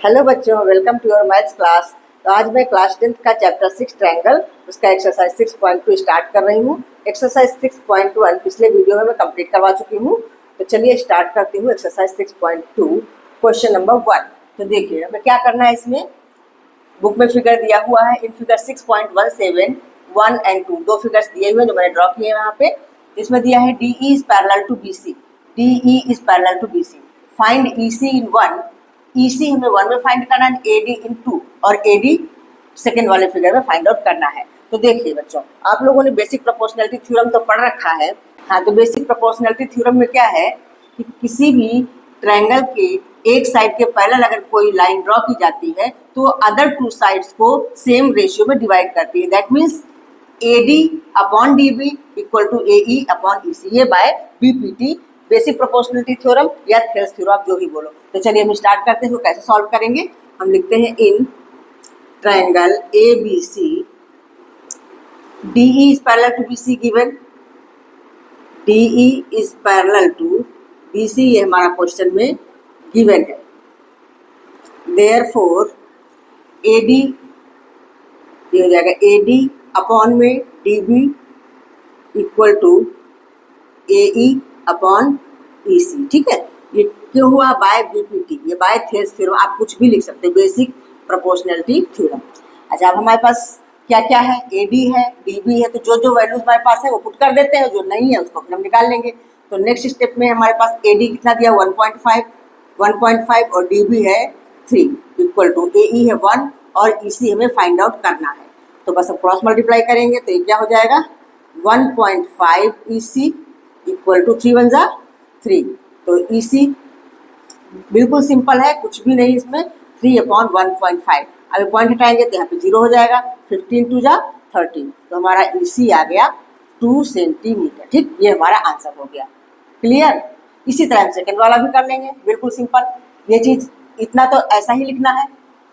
Hello बच्चों, welcome to your maths class. तो आज मैं क्लास 10th का चैप्टर 6 ट्रायंगल उसका एक्सरसाइज 6.2 स्टार्ट कर रही हूँ। एक्सरसाइज 6.1 पिछले वीडियो में मैं कंप्लीट करवा चुकी हूँ। तो चलिए स्टार्ट करती हूँ एक्सरसाइज 6.2 क्वेश्चन नंबर 1। तो देखिए हमें क्या करना है, इसमें बुक में फिगर दिया हुआ है। इन फिगर 6.17 1 एंड 2 दो फिगर्स दिए हुए हैं जो मैंने ड्रॉ किए हैं यहाँ पे। इसमें दिया है D E is parallel to B C, D E is parallel to B C, find E C in 1, E C हमें 1 में फाइंड करना है, ए डी इन 2 और ए डी सेकेंड वाले फिगर में फाइंड आउट करना है। तो देखिए बच्चों, आप लोगों ने बेसिक प्रोपोर्शनैलिटी थ्योरम तो पढ़ रखा है। हाँ, तो बेसिक प्रोपोर्शनैलिटी थ्योरम में क्या है कि किसी भी ट्रायंगल के एक साइड के पैरेलल अगर कोई लाइन ड्रॉ की जाती है तो अदर टू साइड्स को सेम रेशियो में डिवाइड करती है। That means A D upon D B equal to A E upon E C, ये by BPT basic proportionality theorem या थेल्स थ्योरम, आप जो ही बोलो। तो चलिए हम स्टार्ट करते हैं। तो कैसे सॉल्व करेंगे, हम लिखते हैं in triangle A B C D E is parallel to B C given, D E is parallel to B C, ये हमारा क्वेश्चन में गिवन है। देयरफॉर ए डी ये हो जाएगा ए डी अपॉन में D B equal to A E upon E C. ठीक है, ये क्यों हुआ, बाय बीपीटी, ये बाय थेल्स थ्योरम, आप कुछ भी लिख सकते हो, बेसिक प्रोपोर्शनैलिटी थ्योरम। अच्छा, अब हमारे पास क्या क्या है, ए डी है, डी बी है, तो जो जो वैल्यूज हमारे पास है वो पुट कर देते हैं, जो नहीं है उसको फिर हम निकाल लेंगे। तो नेक्स्ट स्टेप में हमारे पास ए डी कितना दिया, 1.5 और डी बी है 3 इक्वल टू ए ई है 1 और ई सी हमें फाइंड आउट करना है। तो बस हम क्रॉस मल्टीप्लाई करेंगे तो ये क्या हो जाएगा, 1.5 ई सी इक्वल टू 3 1 3। तो ई सी बिल्कुल सिंपल है, कुछ भी नहीं इसमें, 3 अपॉन 1.5। अभी पॉइंट हटाएंगे तो यहाँ पे 0 हो जाएगा, 15 2 13। तो हमारा ई सी आ गया 2 सेंटीमीटर। ठीक, ये हमारा आंसर हो गया। क्लियर। इसी तरह हम सेकेंड वाला भी कर लेंगे, बिल्कुल सिंपल। ये चीज़ इतना तो ऐसा ही लिखना है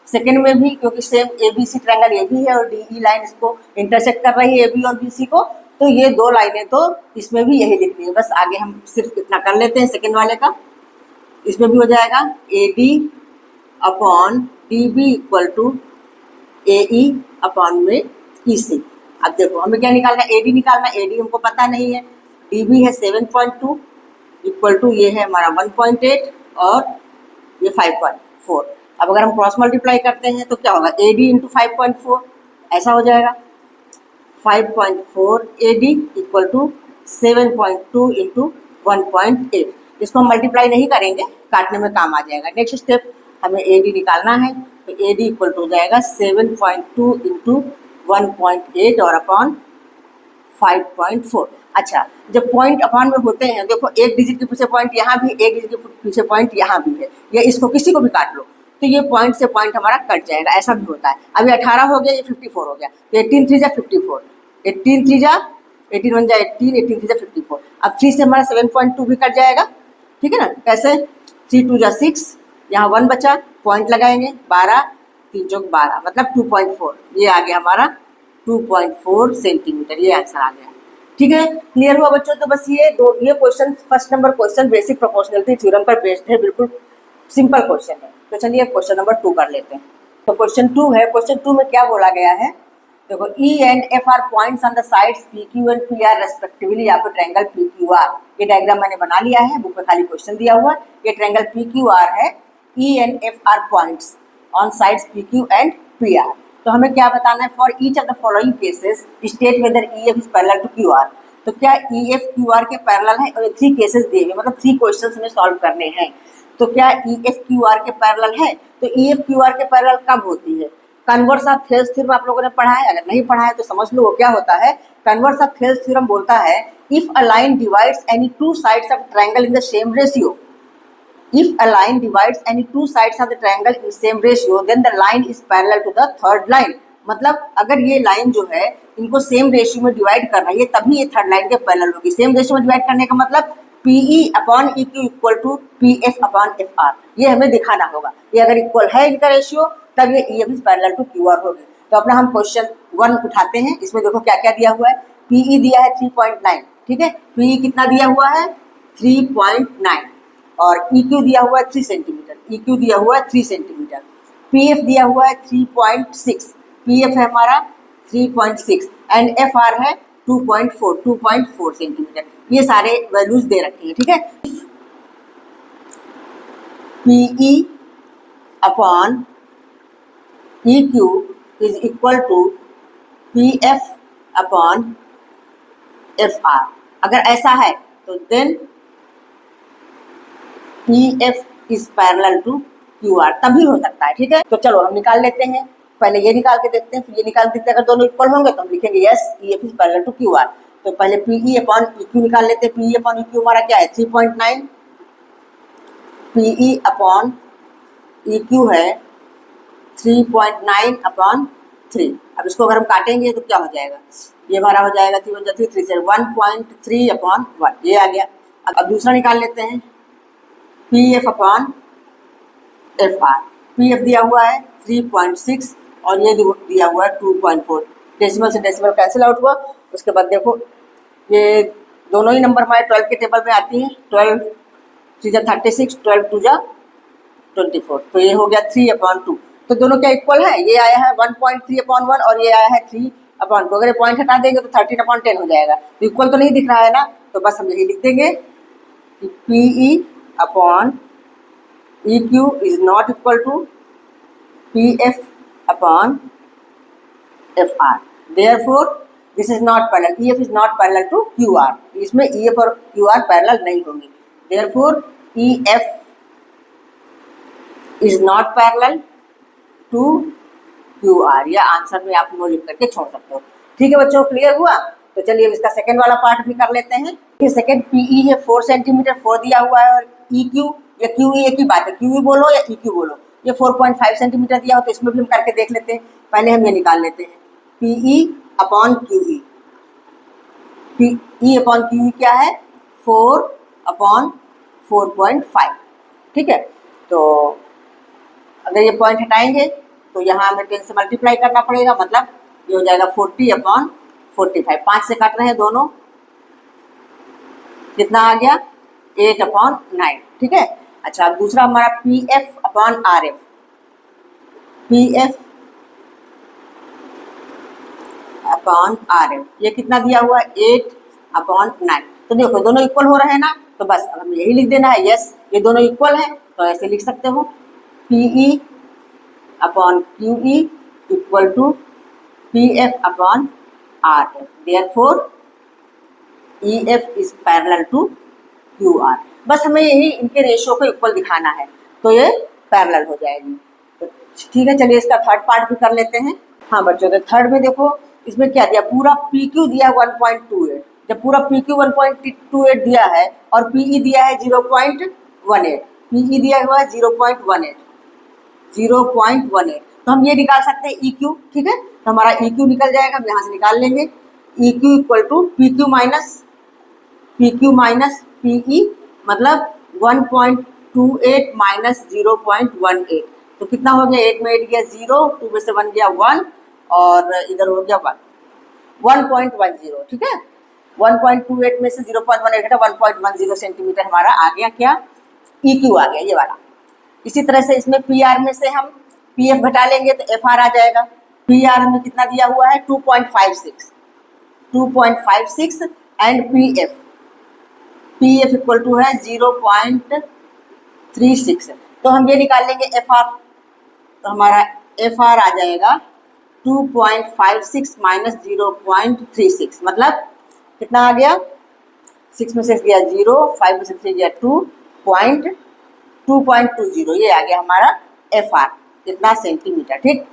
सेकेंड में भी, क्योंकि same A B C triangle ये भी है और डी ई लाइन इसको इंटरसेक्ट कर रही है ए बी और बी सी को, तो ये दो लाइनें तो इसमें भी यही लिखनी है। बस आगे हम सिर्फ इतना कर लेते हैं सेकेंड वाले का। इसमें भी हो जाएगा A D upon D B equal to A E upon में ई सी। अब देखो हमें क्या निकालना है, ए डी निकालना है। ए डी हमको पता नहीं है, डी बी है 7.2 इक्वल टू ये है हमारा 1.8 और ये 5.4। अब अगर हम क्रॉस मल्टीप्लाई करते हैं तो क्या होगा, ए डी इंटू 5.4 ऐसा हो जाएगा, 5.4 A D equal to 7.2 into 1.8। इसको हम मल्टीप्लाई नहीं करेंगे, काटने में काम आ जाएगा। नेक्स्ट स्टेप हमें ए डी निकालना है, तो ए डी इक्वल टू हो जाएगा 7.2 इंटू 1.8 और अपॉन 5.4। अच्छा, जब पॉइंट अपॉन में होते हैं, देखो एक डिजिट के पीछे पॉइंट यहाँ भी, एक डिजिट के पीछे पॉइंट यहाँ भी है, या इसको किसी को भी काट लो तो ये पॉइंट से पॉइंट हमारा कट जाएगा, ऐसा भी होता है। अभी 18 हो गया, ये 54 हो गया, तो 18 3 54, 18 3 18 1 18, 18 3 54। अब 3 से हमारा 7.2 भी कट जाएगा। ठीक है ना, कैसे, 3 2 6, यहाँ 1 बचा, पॉइंट लगाएंगे, 12 3 चौक 12 मतलब 2.4, ये आ गया हमारा 2.4 सेंटीमीटर, ये आंसर आ गया। ठीक है, क्लियर हुआ बच्चों। तो बस ये question, first number question basic proportionality theorem पर बेस्ड है, बिल्कुल सिंपल क्वेश्चन है। तो चलिए क्वेश्चन नंबर 2 कर लेते हैं। तो क्वेश्चन 2 है, क्वेश्चन 2 में क्या बोला गया है, देखो ई and F are points on the sides P Q and P are respectively, आपको ट्रायंगल पी क्यू आर, ये डायग्राम मैंने बना लिया है, बुक में खाली क्वेश्चन दिया हुआ है। ये ट्रायंगल पी क्यू आर है, E and F are points on sides P Q and P R. तो हमें क्या बताना है, for each of the following cases state whether E F is parallel to Q R. तो क्या E F Q R के पैरेलल है, और 3 केसेस दिए हुए, मतलब 3 क्वेश्चन हमें सॉल्व करने हैं। तो क्या ई एफ क्यू आर के पैरेलल है, तो ई एफ क्यू आर के पैरेलल कब होती है, कन्वर्स ऑफ थेल्स थ्योरम आप लोगों ने पढ़ा है, अगर नहीं पढ़ा है तो समझ लो वो क्या होता है। कन्वर्स ऑफ थेल्स थ्योरम बोलता है, if a line divides any two sides of triangle in the same ratio, if a line divides any two sides of the triangle in same ratio then the line is parallel to the third line। मतलब अगर ये line जो है इनको same ratio में divide करना है, ये तभी ये थर्ड लाइन के पैरेलल होगी। सेम रेशियो में डिवाइड करने का मतलब P E upon E Q equal to P F upon F R, ये हमें दिखाना होगा। ये अगर इक्वल है इनका रेशियो तब ये E F is parallel to Q R होगी। तो अपना हम क्वेश्चन 1 उठाते हैं, इसमें देखो क्या क्या दिया हुआ है। पी ई दिया है 3.9, ठीक है, पी ई कितना दिया हुआ है 3.9, और ई क्यू दिया हुआ है 3 सेंटीमीटर, ई क्यू दिया हुआ है 3 सेंटीमीटर। पी एफ दिया हुआ है 3.6, पी एफ है हमारा 3.6 एंड एफ आर है 2.4 सेंटीमीटर। ये सारे वैल्यूज दे रखे हैं, ठीक है। P E upon E Q is equal to P F upon F R. अगर ऐसा है तो then E F is parallel to Q R, तभी हो सकता है, ठीक है। तो चलो हम निकाल लेते हैं, पहले ये निकाल के देखते हैं, फिर ये निकाल के देखते हैं। अगर दोनों इक्वल होंगे तो हम लिखेंगे yes E F is parallel to Q R. तो पहले पीई अपॉन ई क्यू निकाल लेते हैं। पीई अपॉन ई क्यू हमारा क्या है 3.9, पीई अपॉन ई क्यू है 3.9 अपॉन 3। अब इसको अगर हम काटेंगे तो क्या हो जाएगा, ये हमारा हो जाएगा 3 3 3 से 1.3 अपॉन 1, ये आ गया। अब दूसरा निकाल लेते हैं, P F upon F are. P F दिया हुआ है 3.6 और ये दिया हुआ है 2.4। डेसिमल से डेसिमल कैंसिल आउट हुआ। उसके बाद देखो ये दोनों ही नंबर हमारे 12 के टेबल में आती हैं। 12 3 जा 36, 12 2 जा 24, तो ये हो गया 3/2। तो दोनों क्या इक्वल है, ये आया है 1.3/1 और ये आया है 3/2। अगर ये पॉइंट हटा देंगे तो 13/10 हो जाएगा। तो इक्वल तो नहीं दिख रहा है ना, तो बस हम यही लिख देंगे कि P E upon E Q is not equal to P F upon F R. Therefore this is not parallel, E F is not parallel to Q R. इसमें ई एफ और क्यू आर पैरेलल नहीं होंगे। Therefore E F is not parallel to Q R. या answer में आप no लिख करके छोड़ सकते हो, ठीक है बच्चों। क्लियर हुआ? तो चलिए इसका सेकंड वाला पार्ट भी कर लेते हैं। ये सेकंड पीई है 4 सेंटीमीटर, 4 दिया हुआ है, और ई क्यू या क्यू ई एक ही बात है, क्यू ई बोलो या ई क्यू बोलो। ये 4.5 सेंटीमीटर दिया हो, तो इसमें भी हम करके देख लेते हैं। पहले हम ये निकाल लेते हैं, P E upon Q E. P E upon Q E क्या है 4/4.5, ठीक है। तो अगर ये पॉइंट हटाएंगे तो यहाँ हमें 10 से मल्टीप्लाई करना पड़ेगा, मतलब ये हो जाएगा 40/45। 5 से काट रहे हैं दोनों, कितना आ गया 8/9, ठीक है। अच्छा, अब दूसरा हमारा P F upon R F. P F upon R F ये कितना दिया हुआ है 8/9। तो देखो दोनों इक्वल हो रहे हैं ना, तो बस अब हमें यही लिख देना है यस ये दोनों इक्वल है। तो ऐसे लिख सकते हो P E upon Q E equal to P F upon R F. Therefore E F is parallel to Q R. बस हमें यही इनके रेशियो को इक्वल दिखाना है, तो ये पैरेलल हो जाएगी। तो ठीक है, चलिए इसका थर्ड पार्ट भी कर लेते हैं। हाँ बच्चों, तो थर्ड में देखो इसमें क्या दिया, पूरा पी क्यू दिया 1.28। जब पूरा पी क्यू 1.28 दिया है और पीई दिया है 0.18, पीई दिया हुआ है 0.18, तो हम ये निकाल सकते हैं ई क्यू, ठीक है। तो हमारा ई क्यू निकल जाएगा, हम यहाँ से निकाल लेंगे। E Q equal to P Q minus P E, मतलब 1.28 माइनस 0.18। तो कितना हो गया, 8 में 8 गया 0, 2 में से 1 गया 1 और इधर हो गया 1.10, ठीक है। 1.28 में से 0.18 घटा 1.10 सेंटीमीटर हमारा आ गया क्या, ई क्यू आ गया ये वाला। इसी तरह से इसमें पी आर में से हम पी एफ घटा लेंगे तो एफ आर आ जाएगा। पी आर हमें कितना दिया हुआ है 2.56 and P F equal to है 0.36। तो हम ये निकाल लेंगे एफ आर। तो हमारा एफ आर आ जाएगा 2.56 माइनस 0.36, मतलब कितना आ गया, 6 में से गया 0, 5 में से 3 गया 2.20, ये आ गया हमारा एफ आर, कितना सेंटीमीटर, ठीक।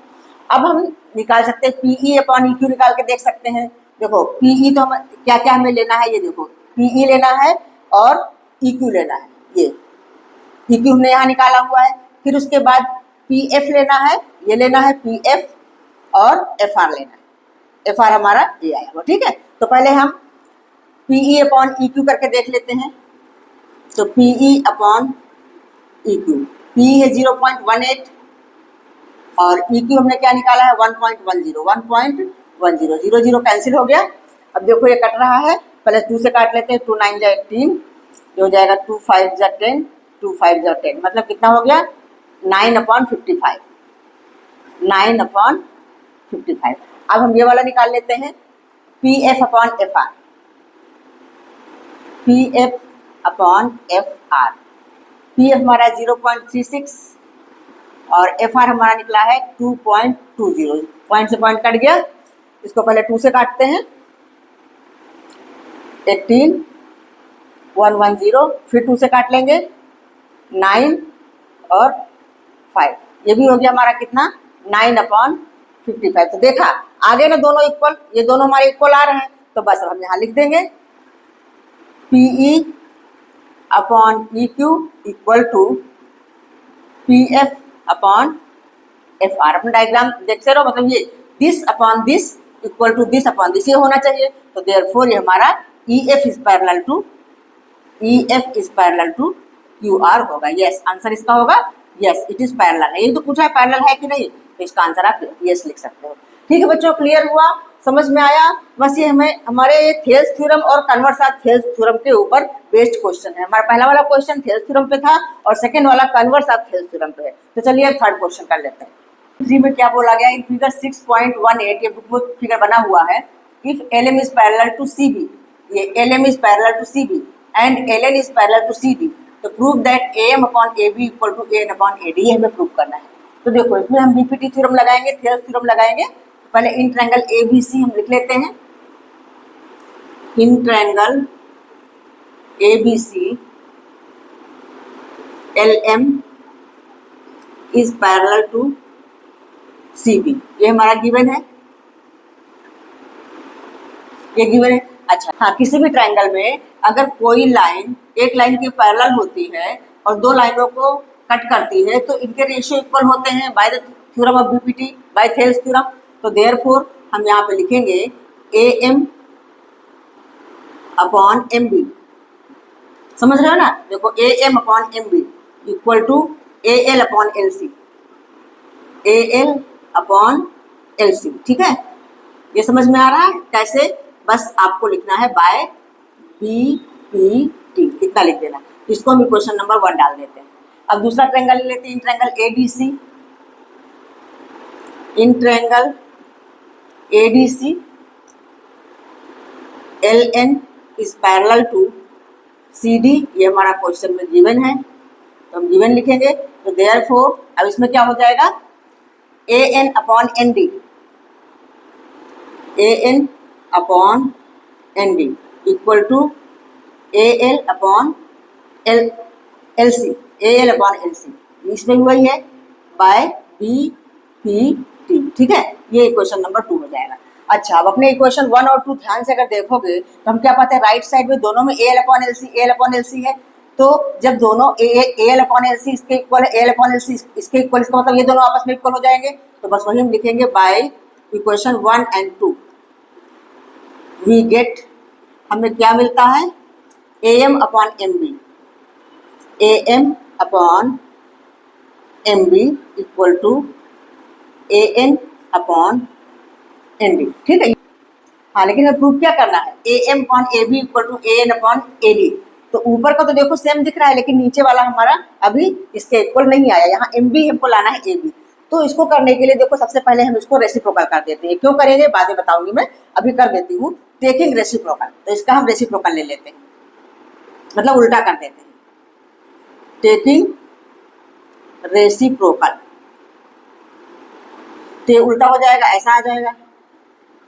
अब हम निकाल सकते हैं पीई अपॉन ई क्यू, निकाल के देख सकते हैं। देखो पीई तो हम क्या क्या हमें लेना है, ये देखो पीई लेना है और ई क्यू लेना है। ये ई क्यू हमने यहाँ निकाला हुआ है। फिर उसके बाद पी एफ लेना है, ये लेना है पी एफ और एफ आर लेना है। एफ आर हमारा ये आया हुआ, ठीक है। तो पहले हम पीई अपॉन ई क्यू करके देख लेते हैं। तो P E upon E Q, P है 0.18 और ई क्यू हमने क्या निकाला है 1.10, 0 कैंसिल हो गया। अब देखो ये कट रहा है, पहले 2 से काट लेते हैं, 2 9 जा 18, जो हो जाएगा 2 5 जा 10, 2 5 जा 10, मतलब कितना हो गया 9/55। 9/55। अब हम ये वाला निकाल लेते हैं, P F upon F are, P F upon F are. P F हमारा 0.36 और एफ आर हमारा निकला है 2.20। पॉइंट से पॉइंट कट गया, इसको पहले 2 से काटते हैं, 18,110, फिर 2 से काट लेंगे 9 और 5, ये भी हो गया हमारा कितना 9/55। तो देखा आगे ना दोनों इक्वल, ये दोनों हमारे इक्वल आ रहे हैं, तो बस अब हम यहाँ लिख देंगे PE upon EQ equal to PF upon FR। अपना डायग्राम देखते रहो, मतलब ये this upon this equal to this upon this ये होना चाहिए। तो देयरफॉर ये हमारा EF is parallel to QR होगा। यस, आंसर इसका होगा यस, इट इज पैरेलल। ये तो पूछा है पैरेलल है कि नहीं, तो इसका आंसर आप यस लिख सकते हो। ठीक है बच्चों, क्लियर हुआ, समझ में आया? बस ये हमें हमारे थेल्स थ्योरम और कन्वर्स थेल्स थ्योरम के ऊपर बेस्ड क्वेश्चन है। हमारा पहला वाला क्वेश्चन थेल्स थ्योरम पे था और सेकंड वाला कन्वर्स थेल्स थ्योरम पे है। तो चलिए थर्ड क्वेश्चन कर लेते हैं। 3 में क्या बोला गया, इन फिगर 6.18, ये बुक में फिगर बना हुआ है। If LM is parallel to CB, ये LM is parallel to CB and LN is parallel to CD, तो prove that AM upon AB equal to AN upon AD, ये हमें prove करना है। तो देखो इसमें हम BPT थ्योरम लगाएंगे, थेल्स थ्योरम लगाएंगे। पहले इन ट्रायंगल ABC हम लिख लेते हैं, in triangle ABC LM is parallel to CB, ये हमारा गिवन है, ये गिवन है। अच्छा हाँ, किसी भी ट्रायंगल में अगर कोई लाइन एक लाइन के पैरेलल होती है और दो लाइनों को कट करती है तो इनके रेशियो इक्वल होते हैं by the theorem of BPT, by Thales theorem. तो देयरफॉर हम यहाँ पे लिखेंगे AM अपॉन MB, समझ रहे हो ना? देखो AM upon MB equal to AL upon LC, AL upon LC। ठीक है, ये समझ में आ रहा है कैसे? बस आपको लिखना है बाय BPT, इतना लिख देना। इसको हम इक्वेशन नंबर 1 डाल देते हैं। अब दूसरा ट्रायंगल ले लेते हैं, in triangle ADC, in triangle ADC LN is parallel to CD, ये हमारा क्वेश्चन में गिवन है, तो हम गिवन लिखेंगे। तो देयरफॉर अब इसमें क्या हो जाएगा, AN upon ND, AN upon ND equal to AL upon LC, AL upon LC, इसमें भी वही है बाय BPT। ठीक है, ये इक्वेशन नंबर 2 हो जाएगा। अच्छा, अब अपने इक्वेशन 1 और 2 ध्यान से अगर देखोगे तो हम क्या पाते हैं, राइट साइड में दोनों में AL अपॉन LC है। तो जब दोनों AL अपॉन LC इसके इक्वल है, AL अपॉन LC इसके इक्वल, इसका मतलब ये दोनों आपस में इक्वल हो जाएंगे। तो बस वही हम लिखेंगे by equation 1 and 2 we get, हमें क्या मिलता है, AM upon MB, AM upon MB equal to AN upon ND। ठीक है, हाँ, लेकिन हमें प्रूफ क्या करना है, AM upon AB equal to AN upon AD। तो ऊपर का तो देखो सेम दिख रहा है, लेकिन नीचे वाला हमारा अभी इसके इक्वल नहीं आया, यहाँ MB हमको लाना है AB। तो इसको करने के लिए देखो सबसे पहले हम इसको रेसिप्रोकल कर देते हैं। क्यों करेंगे बाद में बताऊंगी मैं, अभी कर देती हूँ। टेकिंग रेसिप्रोकल, तो इसका हम रेसिप्रोकल ले लेते हैं, मतलब उल्टा कर देते हैं। टेकिंग रेसिप्रोकल, तो ये उल्टा हो जाएगा, ऐसा आ जाएगा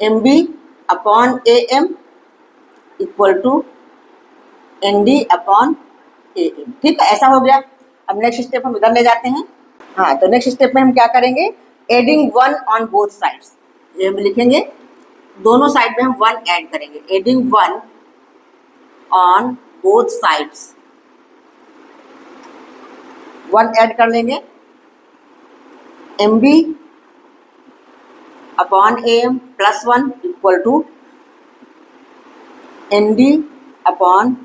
MB upon AM equal to ND upon AM। ठीक है, ऐसा हो गया। अब नेक्स्ट स्टेप हम इधर ले जाते हैं। हाँ, तो नेक्स्ट स्टेप में हम क्या करेंगे, एडिंग 1 ऑन बोथ साइड्स, ये हम लिखेंगे, दोनों साइड में हम 1 ऐड करेंगे। Adding 1 on both sides, 1 add कर लेंगे। MB upon AM plus 1 equal to ND upon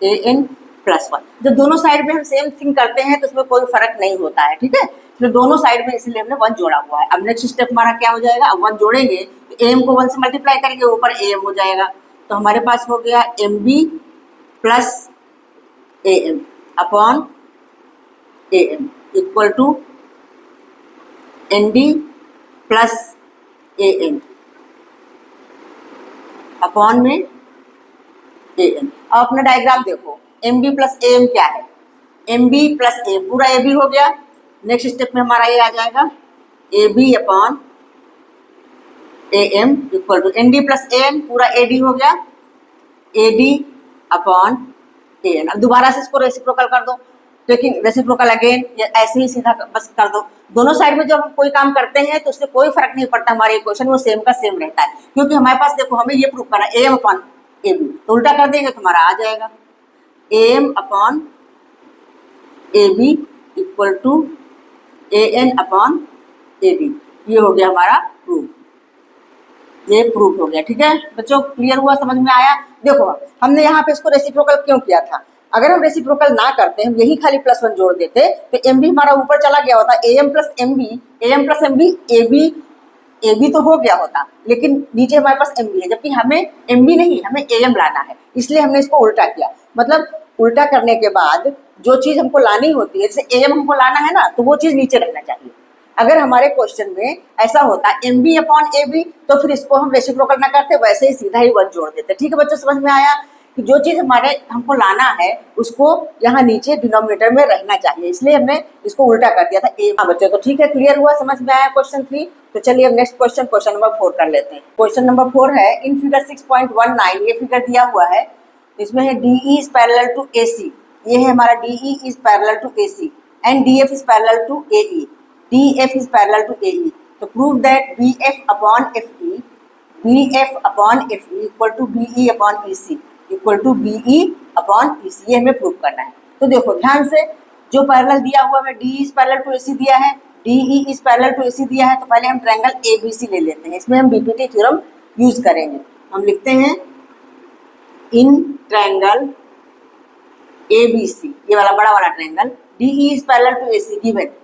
AN plus 1। जब दोनों साइड में हम सेम थिंग करते हैं तो उसमें कोई फर्क नहीं होता है। ठीक है, तो दोनों साइड में इसलिए हमने 1 जोड़ा हुआ है। अब नेक्स्ट स्टेप हमारा क्या हो जाएगा, अब 1 जोड़ेंगे तो AM को 1 से मल्टीप्लाई करेंगे, ऊपर AM हो जाएगा। तो हमारे पास हो गया MB plus AM upon AM equal to ND plus A N upon में ए एन। अब अपना डायग्राम देखो, M B plus A M क्या है, एम बी प्लस ए पूरा ए बी हो गया। नेक्स्ट स्टेप में हमारा ये आ जाएगा A B upon A M equal to N D plus A N पूरा ए डी हो गया, A D upon A N. अब दोबारा से इसको रेसिप्रोकल कर दो, लेकिन रेसिप्रोकल अगेन ऐसे ही सीधा बस कर दो। दोनों साइड में जब हम कोई काम करते हैं तो उससे कोई फर्क नहीं पड़ता, हमारे इक्वेशन वो सेम का सेम रहता है, क्योंकि हमारे पास देखो हमें ये प्रूव करना है A M upon A B, तो उल्टा कर देंगे तो हमारा आ जाएगा A M upon A B equal to A N upon A D. ये हो गया हमारा प्रूफ, ये प्रूफ हो गया। ठीक है बच्चों, क्लियर हुआ, समझ में आया? देखो हमने यहाँ पे इसको रेसिप्रोकल क्यों किया था, अगर हम रेसिप्रोकल ना करते, हम यही खाली प्लस वन जोड़ देते तो एम बी हमारा ऊपर चला गया होता, A M plus M B, A M plus M B, A B तो हो गया होता, लेकिन नीचे हमारे पास एम बी है, जबकि हमें एम बी नहीं, हमें ए एम लाना है, इसलिए हमने इसको उल्टा किया। मतलब उल्टा करने के बाद जो चीज़ हमको लानी होती है, जैसे ए एम हमको लाना है ना, तो वो चीज़ नीचे रहना चाहिए। अगर हमारे क्वेश्चन में ऐसा होता M B upon A B, तो फिर इसको हम रेसिप्रोकल ना करते, वैसे ही सीधा ही वन जोड़ देते। ठीक है बच्चों, समझ में आया कि जो चीज़ हमारे हमको लाना है उसको यहाँ नीचे डिनोमिनेटर में रहना चाहिए, इसलिए हमने इसको उल्टा कर दिया था ए। हाँ बच्चों, तो ठीक है, क्लियर हुआ, समझ में आया क्वेश्चन 3। तो चलिए अब नेक्स्ट क्वेश्चन, क्वेश्चन नंबर 4 कर लेते हैं। क्वेश्चन नंबर 4 है इन फिगर 6.19, ये फिगर दिया हुआ है, इसमें है D E is parallel to A C, ये है हमारा D E is parallel to A C and D F is parallel to A E, DF is parallel to AE. तो prove that BF upon FE, BF upon FE equal to BE upon EC equal to BE upon EC, ये हमें prove करना है। तो देखो ध्यान से, जो पैरेलल दिया हुआ है DE is parallel to AC दिया है, DE is parallel to AC दिया है, तो पहले हम ट्रायंगल ABC ले लेते हैं, इसमें हम BPT थ्योरम यूज करेंगे। हम लिखते हैं इन ट्रायंगल ABC, ये वाला बड़ा वाला triangle, DE is parallel to AC given,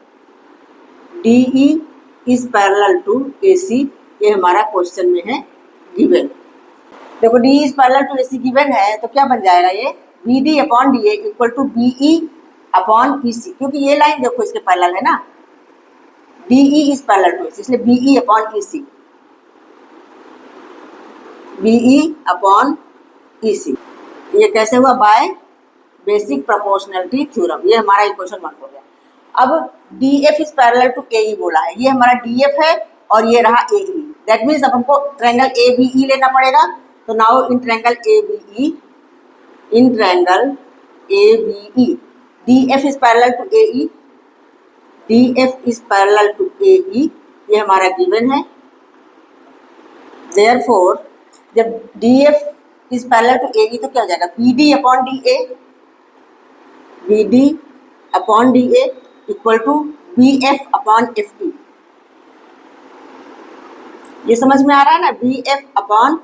DE is parallel to AC, ये हमारा क्वेश्चन में है गिवन। देखो DE is parallel to AC given है, तो क्या बन जाएगा ये BD upon DA equal to BE upon EC, क्योंकि ये लाइन देखो इसके पैरेलल है ना, DE is parallel to AC, इसलिए BE upon EC, BE upon EC। ये कैसे हुआ? By basic proportionality theorem. ये हमारा इक्वेशन 1 हो गया। अब DF is parallel to AE बोला है, ये हमारा DF है और ये रहा AE, दैट मीन्स अब हमको ट्रायंगल ABE लेना पड़ेगा। तो now in triangle ABE, in triangle ABE DF is parallel to AE, DF is parallel to AE, ये हमारा गिवन है। देयरफॉर जब DF is parallel to AE तो क्या हो जाएगा BD upon DA, BD upon DA equal to BF upon FE। ये समझ में आ रहा है ना, BF अपॉन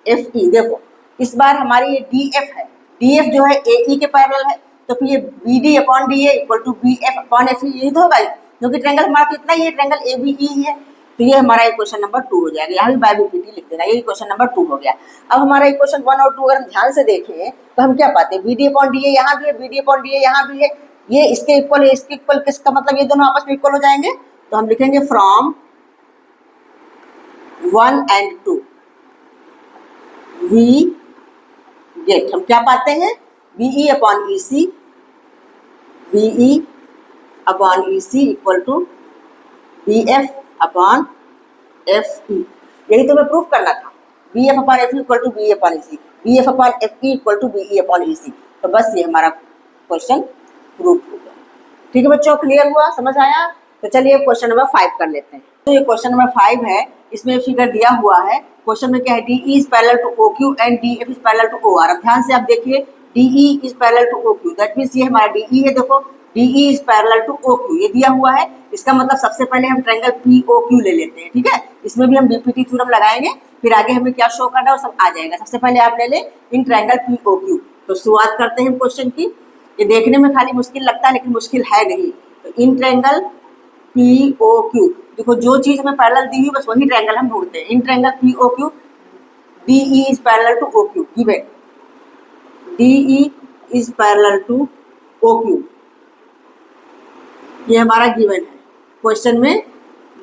FE। देखो इस बार हमारी ये DF है, DF जो है AE के पैरेलल है, तो फिर ये BD upon DA equal to BF upon FE, यही तो होगा, क्योंकि ट्रायंगल हमारा कितना ही है, ट्रायंगल ABE ही है। तो ये हमारा इक्वेशन नंबर 2 हो जाएगा, यहाँ भी बाय BPT लिख देना, ये इक्वेशन नंबर 2 हो गया। अब हमारा इक्वेशन 1 और 2 अगर हम ध्यान से देखें तो हम क्या पाते हैं, BD अपॉन DA यहाँ भी है, BD अपॉन DA यहाँ भी है, ये इसके इक्वल है, इसके इक्वल, किसका मतलब ये दोनों आपस में इक्वल हो जाएंगे। तो हम लिखेंगे फ्रॉम 1 and 2 वी गेट, हम क्या पाते हैं BE upon EC, BE upon EC equal to BF upon FE। यही तो हमें प्रूफ करना था, BF upon FE equal to BE upon EC, BF upon FE equal to BE upon EC। तो बस ये हमारा क्वेश्चन प्रूफ हो गया। ठीक है बच्चों, क्लियर हुआ, समझ आया? तो चलिए क्वेश्चन नंबर 5 कर लेते हैं। तो ये क्वेश्चन नंबर 5 है, इसमें फिगर दिया हुआ है, क्वेश्चन में क्या है DE is parallel to OQ and DF is parallel to OR। अब ध्यान से आप देखिए, DE is parallel to OQ, that means ये हमारा DE है, देखो DE is parallel to OQ, ये दिया हुआ है। इसका मतलब सबसे पहले हम ट्रायंगल POQ ले लेते हैं, ठीक है, इसमें भी हम BPT थ्योरम लगाएंगे, फिर आगे हमें क्या शो करना है वो सब आ जाएगा। सबसे पहले आप ले लें इन ट्रायंगल POQ। तो शुरुआत करते हैं क्वेश्चन की, ये देखने में खाली मुश्किल लगता है लेकिन मुश्किल है नहीं। तो इन ट्रायंगल POQ, देखो जो चीज हमें पैरेलल दी हुई बस वही ट्रायंगल हम ढूंढते हैं। In triangle POQ DE is parallel to OQ, given DE is parallel to OQ, ये हमारा गिवन है, क्वेश्चन में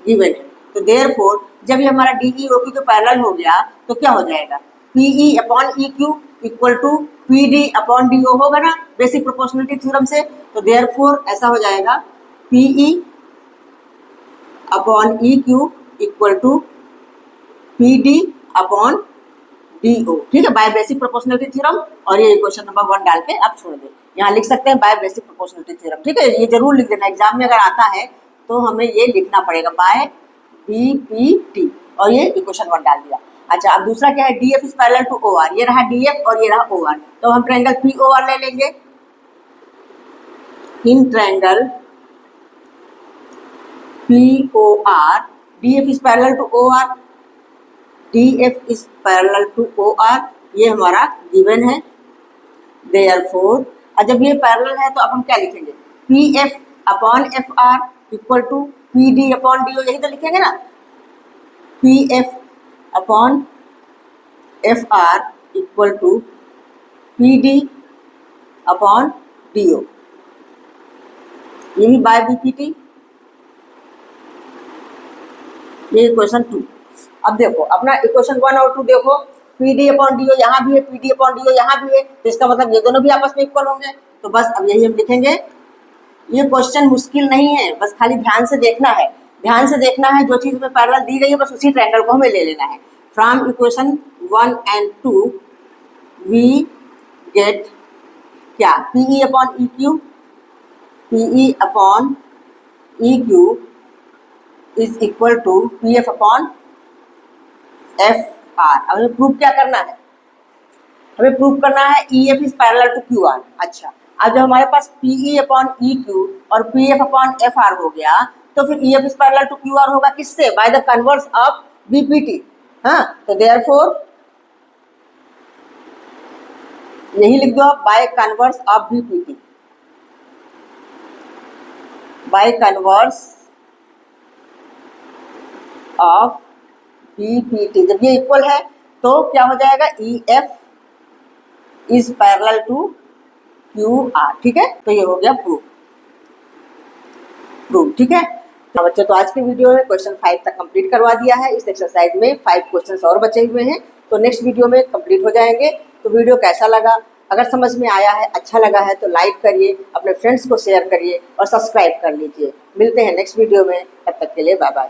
गिवन है। तो देयरफॉर जब ये हमारा डी ई ओ क्यू के पैरेलल हो गया तो क्या हो जाएगा, P E upon E Q equal to P D upon D O होगा ना बेसिक प्रोपोर्शनलिटी थ्योरम से। तो देयरफॉर ऐसा हो जाएगा P E upon E Q equal to P D upon D O, ठीक है, बाय बेसिक प्रोपोर्शनलिटी थ्योरम। और ये क्वेश्चन नंबर 1 डाल के आप छोड़ दें, यहाँ लिख सकते हैं बाय बेसिक प्रोपोर्शनलिटी थ्योरम, ठीक है, ये जरूर लिख देना, एग्जाम में अगर आता है तो हमें ये लिखना पड़ेगा बाय बी पी टी, और ये इक्वेशन 1 डाल दिया। अच्छा, अब दूसरा क्या है, D F is parallel to O R, ये रहा डी एफ और ये रहा ओ आर, तो हम ट्रायंगल पी ओ आर ले लेंगे। In triangle P O R D F is parallel to O R, D F is parallel to O R, ये हमारा गिवन है। देयरफॉर जब ये पैरेलल है तो अब हम क्या लिखेंगे, P F upon F R equal to P D upon D O, यही तो लिखेंगे ना, P F upon F R equal to P D upon D O, ये भी बाय बी पी टी, ये इक्वेशन 2। अब देखो अपना इक्वेशन 1 और 2 देखो, P D upon D O यहाँ भी है, P D upon D O यहाँ भी है, तो इसका मतलब ये दोनों भी आपस में इक्वल होंगे। तो बस अब यही हम लिखेंगे, ये क्वेश्चन मुश्किल नहीं है, बस खाली ध्यान से देखना है, ध्यान से देखना है, जो चीज़ में पैरेलल दी गई है बस उसी ट्रायंगल को हमें ले लेना है। From equation 1 and 2 we get क्या, P E upon E Q, P E upon E Q is equal to P F upon F R. अब हमें प्रूव क्या करना है, हमें प्रूव करना है E F is parallel to Q R. अच्छा, अब जब हमारे पास P E upon E Q और P F upon F R हो गया तो फिर E F is parallel to Q R होगा किससे, by the converse of B P T. हाँ, तो देयरफॉर यही लिख दो आप, by converse of B P T, by converse of B P T. जब ये इक्वल है तो क्या हो जाएगा, E F is parallel to Q R, ठीक है, तो ये हो गया प्रूफ, ठीक है। तो बच्चों, तो आज के वीडियो में क्वेश्चन 5 तक कंप्लीट करवा दिया है। इस एक्सरसाइज में 5 क्वेश्चंस और बचे हुए हैं, तो नेक्स्ट वीडियो में कंप्लीट हो जाएंगे। तो वीडियो कैसा लगा, अगर समझ में आया है, अच्छा लगा है तो लाइक करिए, अपने फ्रेंड्स को शेयर करिए और सब्सक्राइब कर लीजिए। मिलते हैं नेक्स्ट वीडियो में, तब तक के लिए बाय बाय।